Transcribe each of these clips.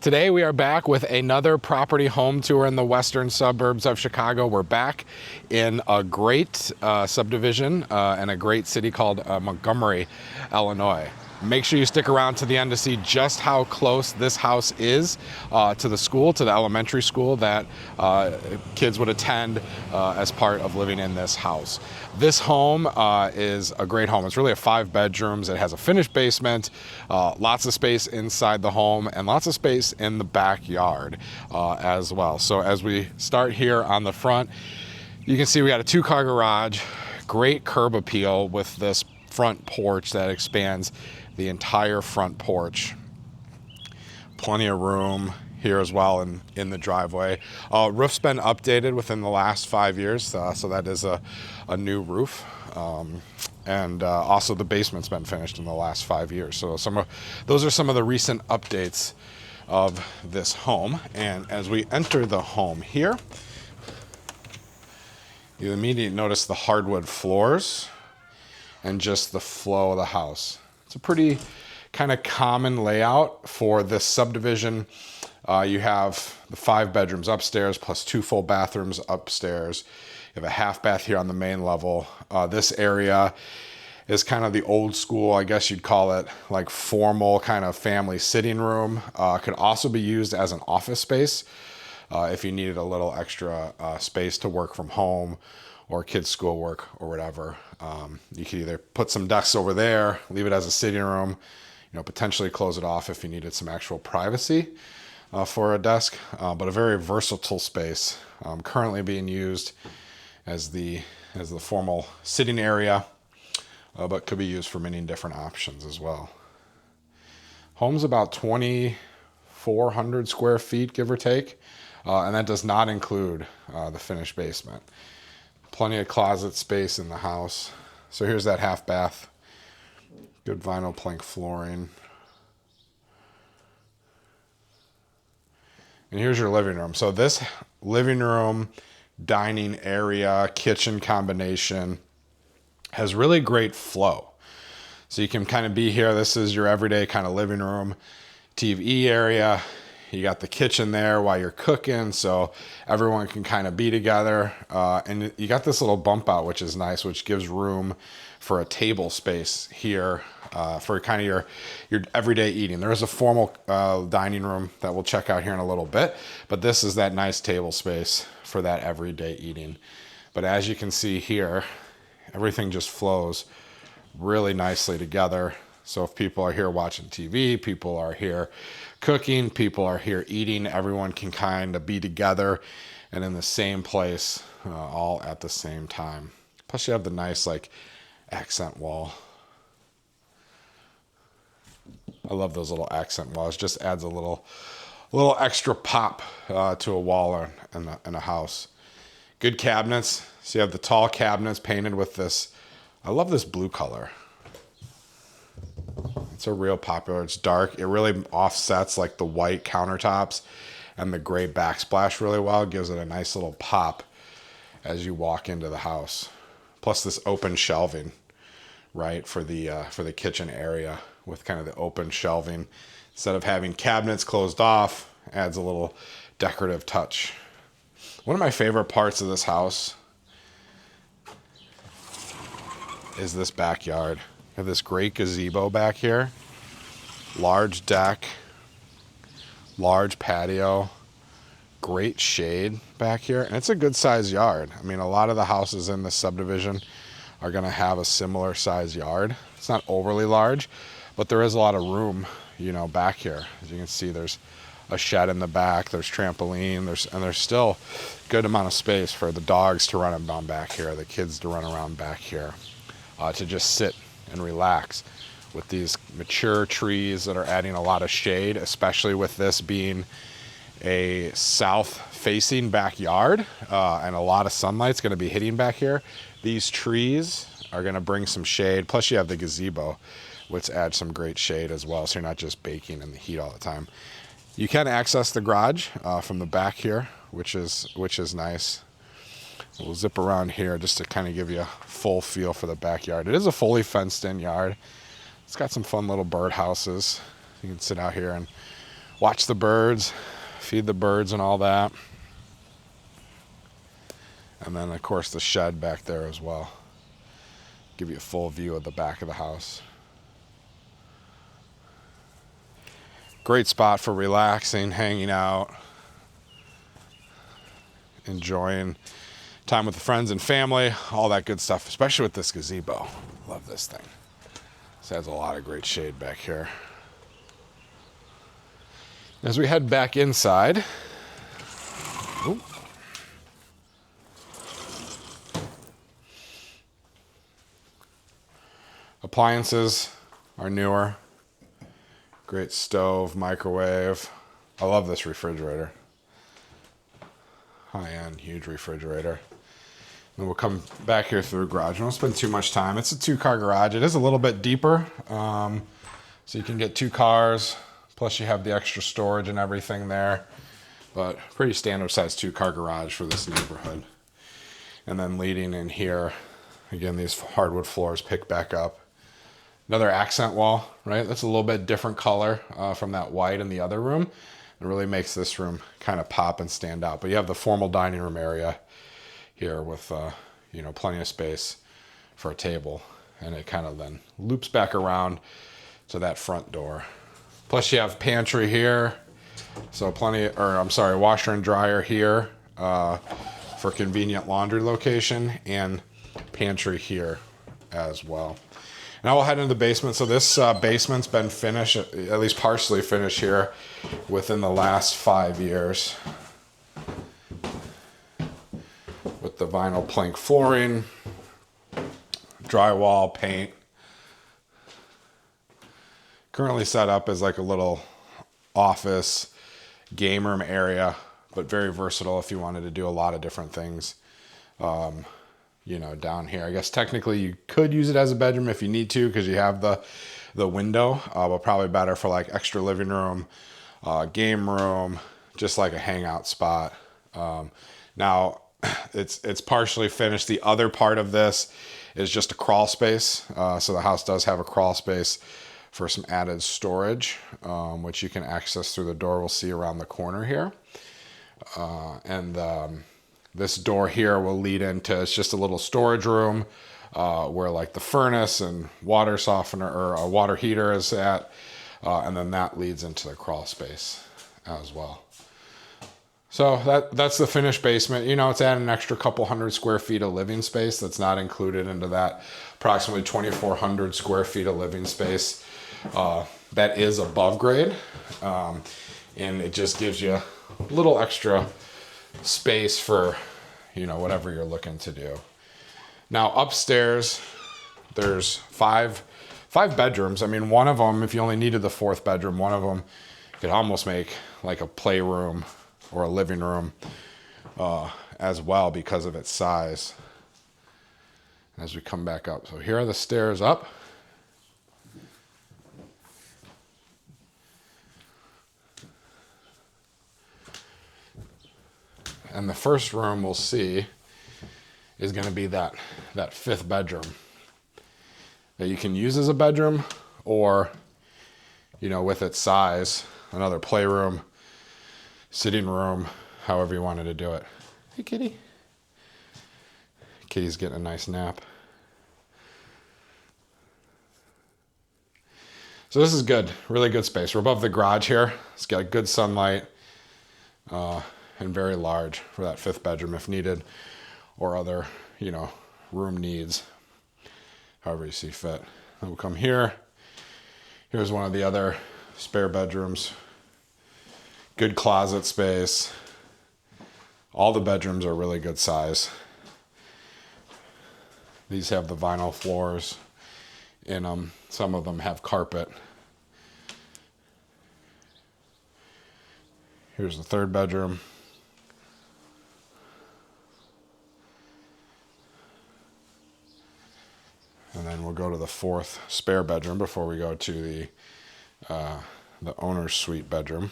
Today we are back with another property home tour in the western suburbs of Chicago. We're back in a great subdivision and a great city called Montgomery, Illinois. Make sure you stick around to the end to see just how close this house is to the school, to the elementary school that kids would attend as part of living in this house. This home is a great home. It's really a 5 bedrooms. It has a finished basement, lots of space inside the home, and lots of space in the backyard as well. So as we start here on the front, you can see we got a 2-car garage, great curb appeal with this front porch that expands the entire front porch. Plenty of room here as well in the driveway. Roof's been updated within the last 5 years, so that is a new roof. And also the basement's been finished in the last 5 years. So those are some of the recent updates of this home. And as we enter the home here, you immediately notice the hardwood floors and just the flow of the house. It's a pretty kind of common layout for this subdivision. You have the 5 bedrooms upstairs plus 2 full bathrooms upstairs. You have a half bath here on the main level. This area is kind of the old school, I guess you'd call it, like formal kind of family sitting room. Could also be used as an office space if you needed a little extra space to work from home or kids' schoolwork or whatever. You could either put some desks over there, leave it as a sitting room, potentially close it off if you needed some actual privacy for a desk, but a very versatile space, currently being used as the formal sitting area, but could be used for many different options as well. Home's about 2,400 square feet, give or take, and that does not include the finished basement. Plenty of closet space in the house. So here's that half bath. Good vinyl plank flooring. And here's your living room. So this living room, dining area, kitchen combination has really great flow. So you can kind of be here. This is your everyday kind of living room, TV area. You got the kitchen there while you're cooking, so everyone can kind of be together. And you got this little bump out, which is nice, which gives room for a table space here for kind of your everyday eating. There is a formal dining room that we'll check out here in a little bit, but this is that nice table space for that everyday eating. But as you can see here, everything just flows really nicely together. So if people are here watching TV, people are here cooking, people are here eating, everyone can kind of be together and in the same place all at the same time. Plus you have the nice like accent wall. I love those little accent walls. Just adds a little extra pop to a wall in a house. Good cabinets. So you have the tall cabinets painted with this. I love this blue color. It's a real popular. It's dark. It really offsets like the white countertops and the gray backsplash really well. It gives it a nice little pop as you walk into the house. Plus this open shelving, right, for the kitchen area with kind of the open shelving. Instead of having cabinets closed off, adds a little decorative touch. One of my favorite parts of this house is this backyard. We have this great gazebo back here, large deck, large patio, great shade back here, and it's a good size yard. I mean, a lot of the houses in this subdivision are gonna have a similar size yard. It's not overly large, but there is a lot of room, back here. As you can see, there's a shed in the back, there's trampoline, there's still a good amount of space for the dogs to run around back here, the kids to run around back here, to just sit and relax with these mature trees that are adding a lot of shade, especially with this being a south-facing backyard and a lot of sunlight's going to be hitting back here. These trees are going to bring some shade. Plus, you have the gazebo, which adds some great shade as well, so you're not just baking in the heat all the time. You can access the garage from the back here, which is nice. We'll zip around here just to kind of give you a full feel for the backyard. It is a fully fenced in yard. It's got some fun little bird houses. You can sit out here and watch the birds, feed the birds and all that. And then of course the shed back there as well. Give you a full view of the back of the house. Great spot for relaxing, hanging out, enjoying time with the friends and family, all that good stuff, especially with this gazebo. Love this thing. This has a lot of great shade back here. As we head back inside, ooh, appliances are newer. Great stove, microwave. I love this refrigerator. High-end, huge refrigerator. And we'll come back here through the garage. We won't spend too much time. It's a 2-car garage. It is a little bit deeper, so you can get 2 cars. Plus you have the extra storage and everything there. But pretty standard size 2-car garage for this neighborhood. And then leading in here, again, these hardwood floors pick back up. Another accent wall, right? That's a little bit different color from that white in the other room. It really makes this room kind of pop and stand out. But you have the formal dining room area here with, you know, plenty of space for a table. And it kind of then loops back around to that front door. Plus you have pantry here. So washer and dryer here for convenient laundry location, and pantry here as well. Now we'll head into the basement. So this basement's been finished, at least partially finished here within the last 5 years. With the vinyl plank flooring, drywall, paint. Currently set up as like a little office, game room area, but very versatile if you wanted to do a lot of different things. You know, down here, I guess technically you could use it as a bedroom if you need to, because you have the window, but probably better for like extra living room, game room, just like a hangout spot. Now it's partially finished. The other part of this is just a crawl space. So the house does have a crawl space for some added storage, which you can access through the door we'll see around the corner here. This door here will lead into, it's just a little storage room where like the furnace and water softener or a water heater is at. And then that leads into the crawl space as well. So that's the finished basement. You know, it's adding an extra couple hundred square feet of living space that's not included into that approximately 2,400 square feet of living space. That is above grade. And it just gives you a little extra space for, you know, whatever you're looking to do. Now upstairs, there's five bedrooms. I mean, one of them, if you only needed the 4th bedroom, one of them could almost make like a playroom or a living room as well because of its size. As we come back up, so here are the stairs up. And the first room we'll see is going to be that 5th bedroom that you can use as a bedroom, or, you know, with its size, another playroom, sitting room, however you wanted to do it. Hey, kitty. Kitty's getting a nice nap. So this is good, really good space. We're above the garage here. It's got good sunlight. And very large for that 5th bedroom if needed, or other, you know, room needs, however you see fit. Then we'll come here. Here's one of the other spare bedrooms. Good closet space. All the bedrooms are really good size. These have the vinyl floors in them. Some of them have carpet. Here's the 3rd bedroom. And then we'll go to the 4th spare bedroom before we go to the owner's suite bedroom.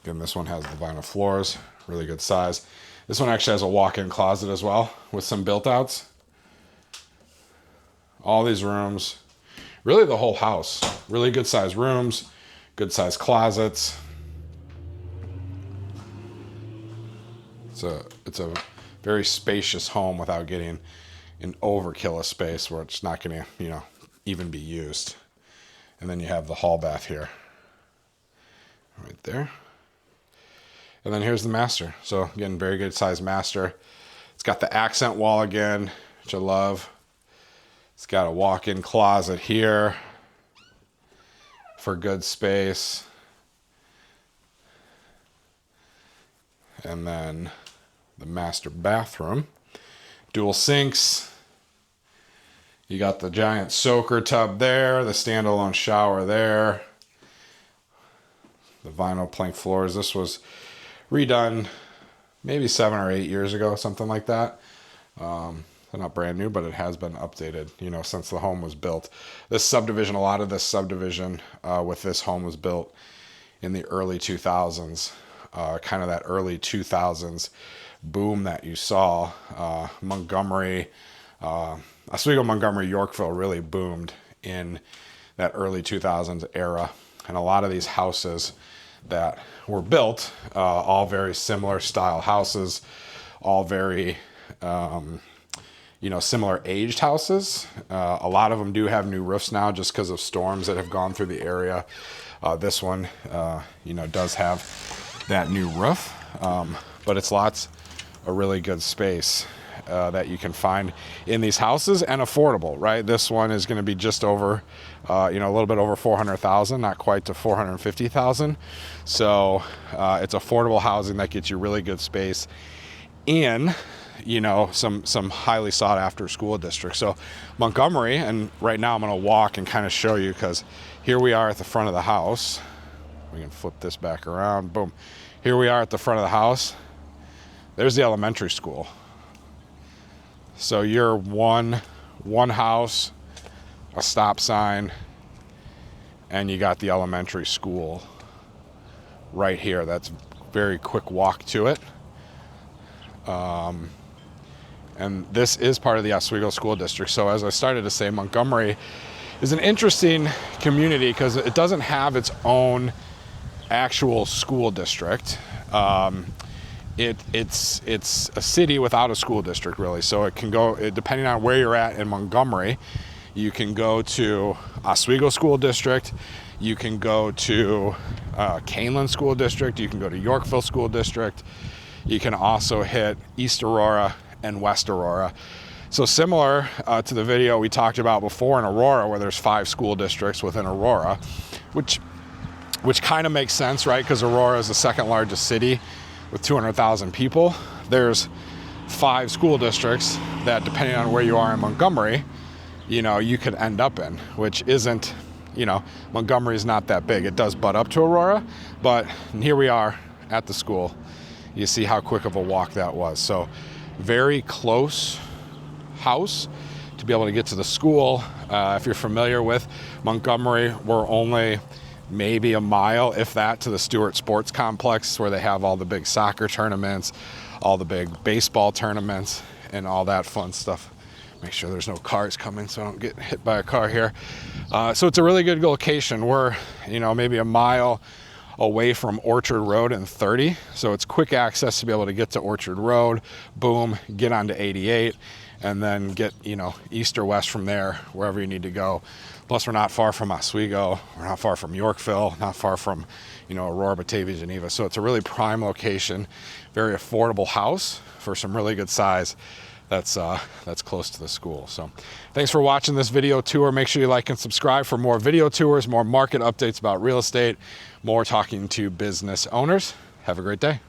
Again, this one has the vinyl floors, really good size. This one actually has a walk-in closet as well with some built-outs. All these rooms, really the whole house, really good size rooms, Good sized closets. It's a very spacious home without getting an overkill of space where it's not going to, you know, even be used. And then you have the hall bath here, right there. And then here's the master. So again, very good sized master. It's got the accent wall again, which I love. It's got a walk-in closet here for good space. And then the master bathroom. Dual sinks. You got the giant soaker tub there, the standalone shower there. The vinyl plank floors. This was redone maybe 7 or 8 years ago, something like that. They're not brand new, but it has been updated, you know, since the home was built. This subdivision, a lot of this subdivision with this home was built in the early 2000s, kind of that early 2000s boom that you saw. Montgomery, Oswego, Montgomery, Yorkville really boomed in that early 2000s era. And a lot of these houses that were built, all very similar style houses, all very, you know, similar aged houses. A lot of them do have new roofs now just because of storms that have gone through the area. This one, you know, does have that new roof, but it's lots of really good space that you can find in these houses, and affordable, right? This one is going to be just over, you know, a little bit over 400,000, not quite to 450,000. So it's affordable housing that gets you really good space in, you know, some highly sought after school districts. So Montgomery, and right now I'm going to walk and kind of show you, because here we are at the front of the house. We can flip this back around. Boom. Here we are at the front of the house. There's the elementary school. So you're one house, a stop sign, and you got the elementary school right here. That's very quick walk to it. And this is part of the Oswego School District. So as I started to say, Montgomery is an interesting community because it doesn't have its own actual school district. It's a city without a school district, really. So it can go, depending on where you're at in Montgomery, you can go to Oswego School District, you can go to Canelan School District, you can go to Yorkville School District, you can also hit East Aurora and West Aurora. So similar to the video we talked about before in Aurora, where there's 5 school districts within Aurora, which kind of makes sense, right? Because Aurora is the second largest city with 200,000 people. There's 5 school districts that, depending on where you are in Montgomery, you know, you could end up in, which isn't, you know, Montgomery is not that big. It does butt up to Aurora, but here we are at the school. You see how quick of a walk that was. So very close house to be able to get to the school. If you're familiar with Montgomery, we're only maybe a mile, if that, to the Stewart Sports Complex, where they have all the big soccer tournaments, all the big baseball tournaments, and all that fun stuff. Make sure there's no cars coming so I don't get hit by a car here. So it's a really good location. We're, you know, maybe a mile away from Orchard Road and 30. So it's quick access to be able to get to Orchard Road, boom, get onto 88, and then get, you know, east or west from there, wherever you need to go. Plus, we're not far from Oswego, we're not far from Yorkville, not far from, you know, Aurora, Batavia, Geneva. So it's a really prime location, very affordable house for some really good size that's close to the school. So thanks for watching this video tour. Make sure you like and subscribe for more video tours, more market updates about real estate, more talking to business owners. Have a great day.